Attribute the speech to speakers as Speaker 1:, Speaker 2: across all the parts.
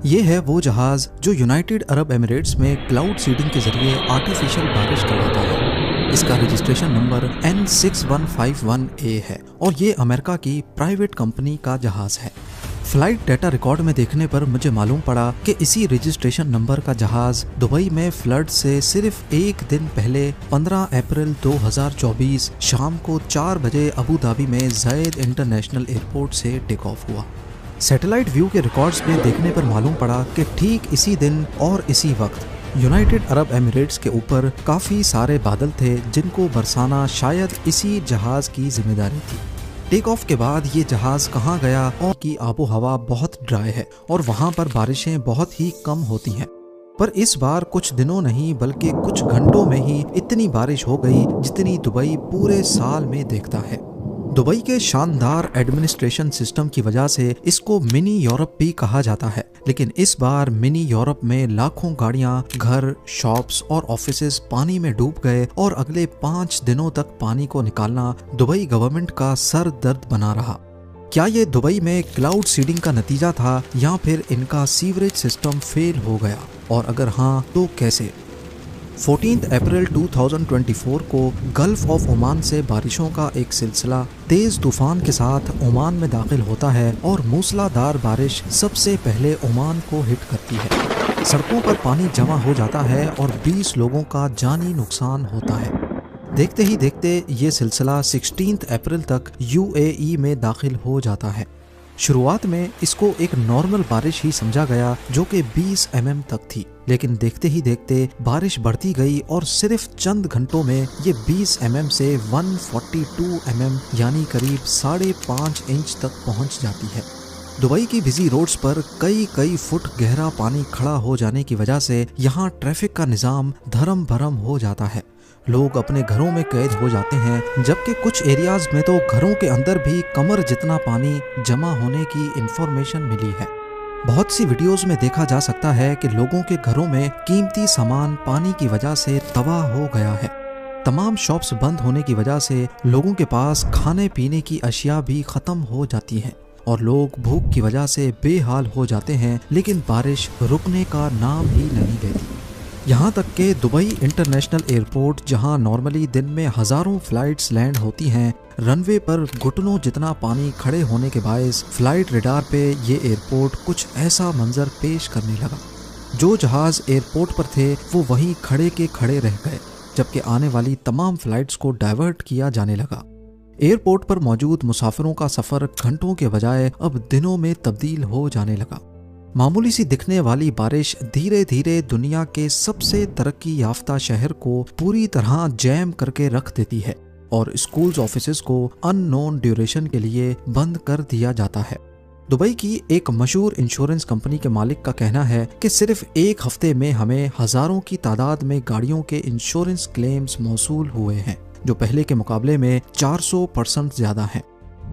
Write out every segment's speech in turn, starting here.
Speaker 1: ये है वो जहाज जो यूनाइटेड अरब एमिरेट्स में क्लाउड सीडिंग के जरिए आर्टिफिशियल बारिश करवाता है। इसका रजिस्ट्रेशन नंबर N6151A है और ये अमेरिका की प्राइवेट कंपनी का जहाज है। फ्लाइट डाटा रिकॉर्ड में देखने पर मुझे मालूम पड़ा कि इसी रजिस्ट्रेशन नंबर का जहाज दुबई में फ्लड से सिर्फ एक दिन पहले 15 अप्रैल 2024 शाम को 4 बजे अबू धाबी में ज़ायद इंटरनेशनल एयरपोर्ट से टेक ऑफ हुआ। सैटेलाइट व्यू के रिकॉर्ड्स में देखने पर मालूम पड़ा कि ठीक इसी दिन और इसी वक्त यूनाइटेड अरब एमिरेट्स के ऊपर काफ़ी सारे बादल थे जिनको बरसाना शायद इसी जहाज़ की जिम्मेदारी थी। टेक ऑफ के बाद ये जहाज़ कहाँ गया और की आबो हवा बहुत ड्राई है और वहाँ पर बारिशें बहुत ही कम होती हैं। पर इस बार कुछ दिनों नहीं बल्कि कुछ घंटों में ही इतनी बारिश हो गई जितनी दुबई पूरे साल में देखता है। दुबई के शानदार एडमिनिस्ट्रेशन सिस्टम की वजह से इसको मिनी यूरोप भी कहा जाता है, लेकिन इस बार मिनी यूरोप में लाखों गाड़ियां, घर, शॉप्स और ऑफिसेज पानी में डूब गए और अगले 5 दिनों तक पानी को निकालना दुबई गवर्नमेंट का सर दर्द बना रहा। क्या ये दुबई में क्लाउड सीडिंग का नतीजा था या फिर इनका सीवरेज सिस्टम फेल हो गया, और अगर हाँ तो कैसे? 14 अप्रैल 2024 को गल्फ ऑफ ओमान से बारिशों का एक सिलसिला तेज तूफान के साथ ओमान में दाखिल होता है और मूसलाधार बारिश सबसे पहले ओमान को हिट करती है। सड़कों पर पानी जमा हो जाता है और 20 लोगों का जानी नुकसान होता है। देखते ही देखते ये सिलसिला 16 अप्रैल तक UAE में दाखिल हो जाता है। शुरुआत में इसको एक नॉर्मल बारिश ही समझा गया जो कि 20 mm तक थी, लेकिन देखते ही देखते बारिश बढ़ती गई और सिर्फ चंद घंटों में ये 20 mm से 142 mm यानी करीब 5.5 इंच तक पहुंच जाती है। दुबई की बिजी रोड्स पर कई फुट गहरा पानी खड़ा हो जाने की वजह से यहाँ ट्रैफिक का निज़ाम धर्म भरम हो जाता है। लोग अपने घरों में कैद हो जाते हैं, जबकि कुछ एरियाज में तो घरों के अंदर भी कमर जितना पानी जमा होने की इंफॉर्मेशन मिली है। बहुत सी वीडियोस में देखा जा सकता है कि लोगों के घरों में कीमती सामान पानी की वजह से तबाह हो गया है। तमाम शॉप्स बंद होने की वजह से लोगों के पास खाने पीने की अशिया भी खत्म हो जाती हैं और लोग भूख की वजह से बेहाल हो जाते हैं, लेकिन बारिश रुकने का नाम ही नहीं लेती। यहाँ तक कि दुबई इंटरनेशनल एयरपोर्ट, जहाँ नॉर्मली दिन में हज़ारों फ्लाइट्स लैंड होती हैं, रनवे पर घुटनों जितना पानी खड़े होने के बायस फ्लाइट रडार पे ये एयरपोर्ट कुछ ऐसा मंजर पेश करने लगा। जो जहाज़ एयरपोर्ट पर थे वो वहीं खड़े के खड़े रह गए, जबकि आने वाली तमाम फ्लाइट्स को डाइवर्ट किया जाने लगा। एयरपोर्ट पर मौजूद मुसाफिरों का सफ़र घंटों के बजाय अब दिनों में तब्दील हो जाने लगा। मामूली सी दिखने वाली बारिश धीरे धीरे दुनिया के सबसे तरक्की याफ्ता शहर को पूरी तरह जैम करके रख देती है और स्कूल्स ऑफिसेज को अननोन ड्यूरेशन के लिए बंद कर दिया जाता है। दुबई की एक मशहूर इंश्योरेंस कंपनी के मालिक का कहना है कि सिर्फ एक हफ्ते में हमें हजारों की तादाद में गाड़ियों के इंश्योरेंस क्लेम्स मौसूल हुए हैं, जो पहले के मुकाबले में 400% ज्यादा हैं।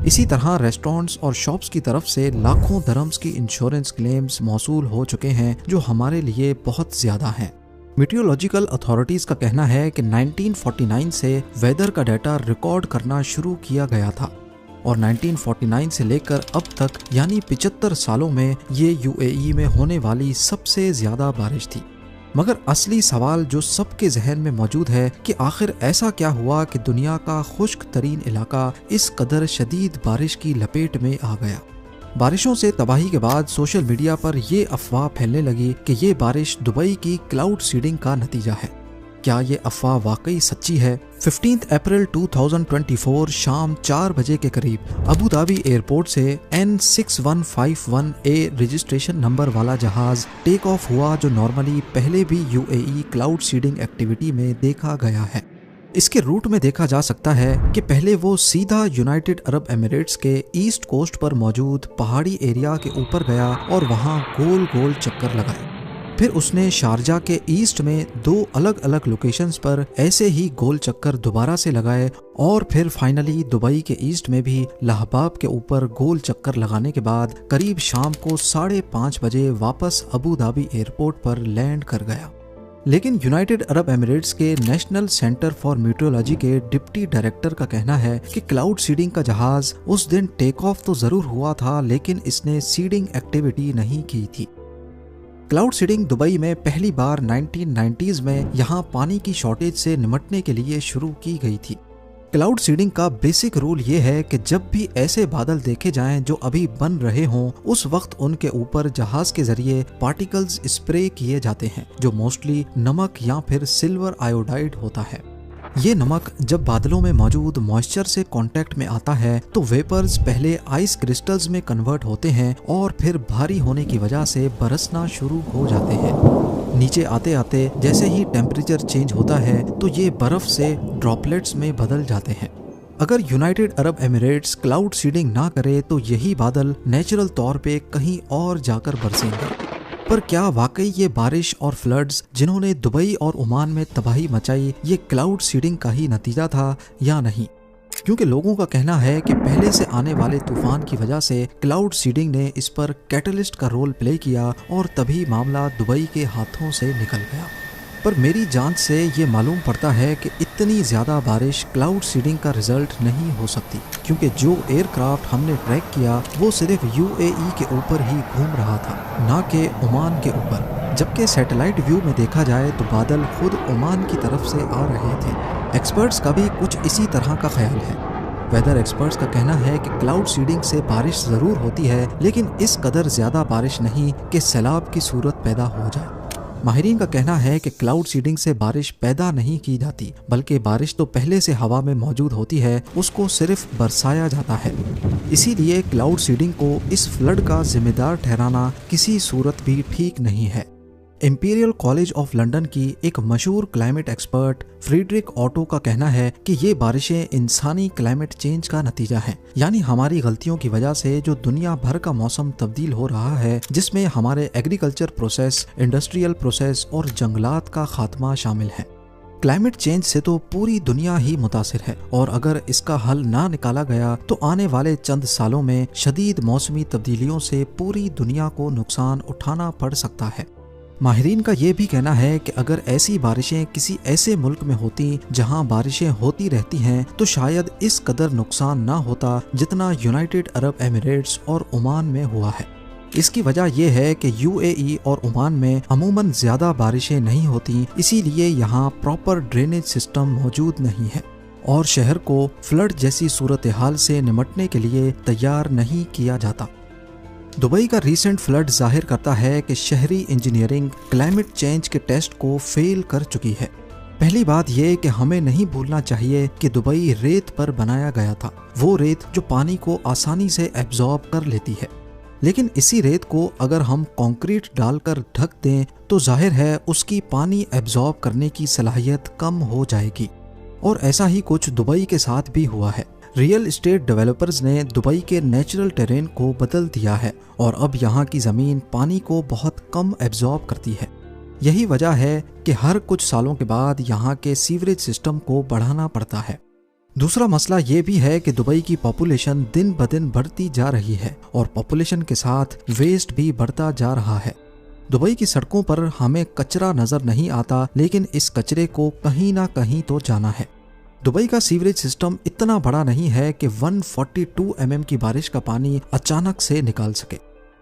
Speaker 1: इसी तरह रेस्टोरेंट्स और शॉप्स की तरफ से लाखों दरम्स की इंश्योरेंस क्लेम्स मौसूल हो चुके हैं, जो हमारे लिए बहुत ज्यादा हैं। मीटियोलॉजिकल अथॉरिटीज का कहना है कि 1949 से वेदर का डाटा रिकॉर्ड करना शुरू किया गया था और 1949 से लेकर अब तक यानी 75 सालों में ये UAE में होने वाली सबसे ज्यादा बारिश थी। मगर असली सवाल जो सबके जहन में मौजूद है कि आखिर ऐसा क्या हुआ कि दुनिया का खुश्क तरीन इलाका इस कदर शदीद बारिश की लपेट में आ गया। बारिशों से तबाही के बाद सोशल मीडिया पर ये अफवाह फैलने लगी कि ये बारिश दुबई की क्लाउड सीडिंग का नतीजा है। क्या ये अफवाह वाकई सच्ची है? 15 अप्रैल 2024 शाम 4 बजे के करीब अबू धाबी एयरपोर्ट से N6151A रजिस्ट्रेशन नंबर वाला जहाज टेक ऑफ हुआ, जो नॉर्मली पहले भी UAE क्लाउड सीडिंग एक्टिविटी में देखा गया है। इसके रूट में देखा जा सकता है कि पहले वो सीधा यूनाइटेड अरब एमिरेट्स के ईस्ट कोस्ट पर मौजूद पहाड़ी एरिया के ऊपर गया और वहाँ गोल गोल चक्कर लगाए। फिर उसने शारजा के ईस्ट में 2 अलग अलग लोकेशंस पर ऐसे ही गोल चक्कर दोबारा से लगाए और फिर फाइनली दुबई के ईस्ट में भी लहबाब के ऊपर गोल चक्कर लगाने के बाद करीब शाम को 5:30 बजे वापस अबू धाबी एयरपोर्ट पर लैंड कर गया। लेकिन यूनाइटेड अरब एमिरेट्स के नेशनल सेंटर फॉर मीटियोलॉजी के डिप्टी डायरेक्टर का कहना है कि क्लाउड सीडिंग का जहाज उस दिन टेक ऑफ तो जरूर हुआ था, लेकिन इसने सीडिंग एक्टिविटी नहीं की थी। क्लाउड सीडिंग दुबई में पहली बार 1990s में यहाँ पानी की शॉर्टेज से निपटने के लिए शुरू की गई थी। क्लाउड सीडिंग का बेसिक रूल ये है कि जब भी ऐसे बादल देखे जाएं जो अभी बन रहे हों, उस वक्त उनके ऊपर जहाज के जरिए पार्टिकल्स स्प्रे किए जाते हैं जो मोस्टली नमक या फिर सिल्वर आयोडाइड होता है। ये नमक जब बादलों में मौजूद मॉइस्चर से कांटेक्ट में आता है तो वेपर्स पहले आइस क्रिस्टल्स में कन्वर्ट होते हैं और फिर भारी होने की वजह से बरसना शुरू हो जाते हैं। नीचे आते आते जैसे ही टेम्परेचर चेंज होता है तो ये बर्फ से ड्रॉपलेट्स में बदल जाते हैं। अगर United Arab Emirates cloud seeding ना करे तो यही बादल नेचुरल तौर पे कहीं और जाकर बरसेंगे। पर क्या वाकई ये बारिश और फ्लड्स जिन्होंने दुबई और ओमान में तबाही मचाई ये क्लाउड सीडिंग का ही नतीजा था या नहीं? क्योंकि लोगों का कहना है कि पहले से आने वाले तूफान की वजह से क्लाउड सीडिंग ने इस पर कैटलिस्ट का रोल प्ले किया और तभी मामला दुबई के हाथों से निकल गया। पर मेरी जांच से ये मालूम पड़ता है कि इतनी ज़्यादा बारिश क्लाउड सीडिंग का रिजल्ट नहीं हो सकती, क्योंकि जो एयरक्राफ्ट हमने ट्रैक किया वो सिर्फ यूएई के ऊपर ही घूम रहा था, ना कि ओमान के ऊपर। जबकि सैटेलाइट व्यू में देखा जाए तो बादल खुद ओमान की तरफ से आ रहे थे। एक्सपर्ट्स का भी कुछ इसी तरह का ख्याल है। वेदर एक्सपर्ट्स का कहना है कि क्लाउड सीडिंग से बारिश ज़रूर होती है, लेकिन इस कदर ज़्यादा बारिश नहीं कि सैलाब की सूरत पैदा हो जाए। माहिरीन का कहना है कि क्लाउड सीडिंग से बारिश पैदा नहीं की जाती, बल्कि बारिश तो पहले से हवा में मौजूद होती है, उसको सिर्फ बरसाया जाता है। इसीलिए क्लाउड सीडिंग को इस फ्लड का जिम्मेदार ठहराना किसी सूरत भी ठीक नहीं है। इंपीरियल कॉलेज ऑफ लंदन की एक मशहूर क्लाइमेट एक्सपर्ट फ्रीडरिक ऑटो का कहना है कि ये बारिशें इंसानी क्लाइमेट चेंज का नतीजा हैं, यानी हमारी गलतियों की वजह से जो दुनिया भर का मौसम तब्दील हो रहा है, जिसमें हमारे एग्रीकल्चर प्रोसेस, इंडस्ट्रियल प्रोसेस और जंगलात का खात्मा शामिल है। क्लाइमेट चेंज से तो पूरी दुनिया ही मुतासिर है और अगर इसका हल ना निकाला गया तो आने वाले चंद सालों में शदीद मौसमी तब्दीलियों से पूरी दुनिया को नुकसान उठाना पड़ सकता है। माहिरीन का ये भी कहना है कि अगर ऐसी बारिशें किसी ऐसे मुल्क में होती जहां बारिशें होती रहती हैं तो शायद इस कदर नुकसान ना होता जितना यूनाइटेड अरब एमिरेट्स और ओमान में हुआ है। इसकी वजह यह है कि यूएई और ओमान में अमूमन ज़्यादा बारिशें नहीं होती, इसीलिए यहाँ प्रॉपर ड्रेनेज सिस्टम मौजूद नहीं है और शहर को फ्लड जैसी सूरत हाल से निपटने के लिए तैयार नहीं किया जाता। दुबई का रीसेंट फ्लड जाहिर करता है कि शहरी इंजीनियरिंग क्लाइमेट चेंज के टेस्ट को फेल कर चुकी है। पहली बात यह कि हमें नहीं भूलना चाहिए कि दुबई रेत पर बनाया गया था, वो रेत जो पानी को आसानी से एब्जॉर्ब कर लेती है। लेकिन इसी रेत को अगर हम कंक्रीट डालकर ढक दें तो जाहिर है उसकी पानी एब्जॉर्ब करने की सलाहियत कम हो जाएगी। और ऐसा ही कुछ दुबई के साथ भी हुआ है। रियल एस्टेट डेवलपर्स ने दुबई के नेचुरल टेरेन को बदल दिया है और अब यहाँ की ज़मीन पानी को बहुत कम एब्जॉर्ब करती है। यही वजह है कि हर कुछ सालों के बाद यहाँ के सीवरेज सिस्टम को बढ़ाना पड़ता है। दूसरा मसला ये भी है कि दुबई की पॉपुलेशन दिन ब दिन बढ़ती जा रही है और पॉपुलेशन के साथ वेस्ट भी बढ़ता जा रहा है। दुबई की सड़कों पर हमें कचरा नज़र नहीं आता, लेकिन इस कचरे को कहीं ना कहीं तो जाना है। दुबई का सीवरेज सिस्टम इतना बड़ा नहीं है कि 142 mm की बारिश का पानी अचानक से निकाल सके।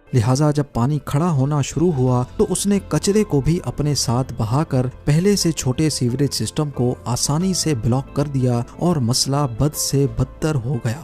Speaker 1: लिहाजा जब पानी खड़ा होना शुरू हुआ तो उसने कचरे को भी अपने साथ बहाकर पहले से छोटे सीवरेज सिस्टम को आसानी से ब्लॉक कर दिया और मसला बद से बदतर हो गया।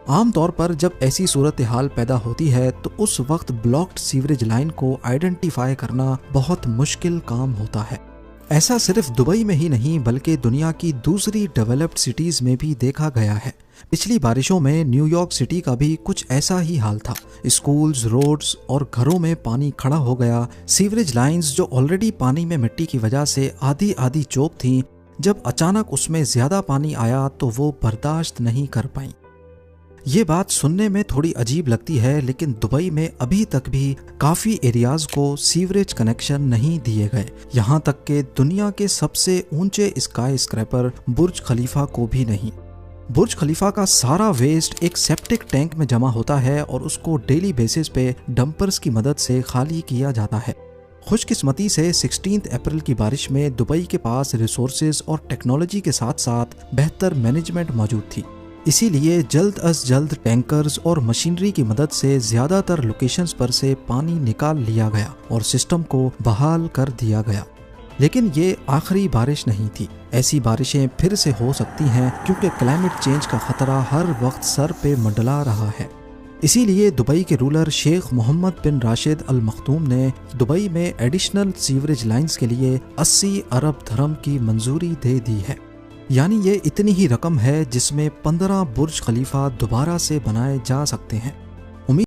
Speaker 1: आमतौर पर जब ऐसी सूरत हाल पैदा होती है तो उस वक्त ब्लॉक्ड सीवरेज लाइन को आइडेंटिफाई करना बहुत मुश्किल काम होता है। ऐसा सिर्फ दुबई में ही नहीं बल्कि दुनिया की दूसरी डेवलप्ड सिटीज़ में भी देखा गया है। पिछली बारिशों में न्यूयॉर्क सिटी का भी कुछ ऐसा ही हाल था। स्कूल्स, रोड्स और घरों में पानी खड़ा हो गया। सीवरेज लाइंस जो ऑलरेडी पानी में मिट्टी की वजह से आधी आधी चोक थीं, जब अचानक उसमें ज़्यादा पानी आया तो वो बर्दाश्त नहीं कर पाई। ये बात सुनने में थोड़ी अजीब लगती है, लेकिन दुबई में अभी तक भी काफ़ी एरियाज़ को सीवरेज कनेक्शन नहीं दिए गए। यहाँ तक कि दुनिया के सबसे ऊंचे स्काई स्क्रैपर बुर्ज खलीफा को भी नहीं। बुर्ज खलीफा का सारा वेस्ट एक सेप्टिक टैंक में जमा होता है और उसको डेली बेसिस पे डंपर्स की मदद से खाली किया जाता है। खुशकिस्मती से 16 अप्रैल की बारिश में दुबई के पास रिसोर्सेज और टेक्नोलॉजी के साथ साथ बेहतर मैनेजमेंट मौजूद थी। इसीलिए जल्द अज जल्द टैंकर्स और मशीनरी की मदद से ज़्यादातर लोकेशंस पर से पानी निकाल लिया गया और सिस्टम को बहाल कर दिया गया। लेकिन ये आखिरी बारिश नहीं थी। ऐसी बारिशें फिर से हो सकती हैं क्योंकि क्लाइमेट चेंज का खतरा हर वक्त सर पे मंडला रहा है। इसीलिए दुबई के रूलर शेख मोहम्मद बिन राशिद अल मखदूम ने दुबई में एडिशनल सीवरेज लाइंस के लिए 80 अरब दिरहम की मंजूरी दे दी है। यानी ये इतनी ही रकम है जिसमें 15 बुर्ज खलीफा दोबारा से बनाए जा सकते हैं।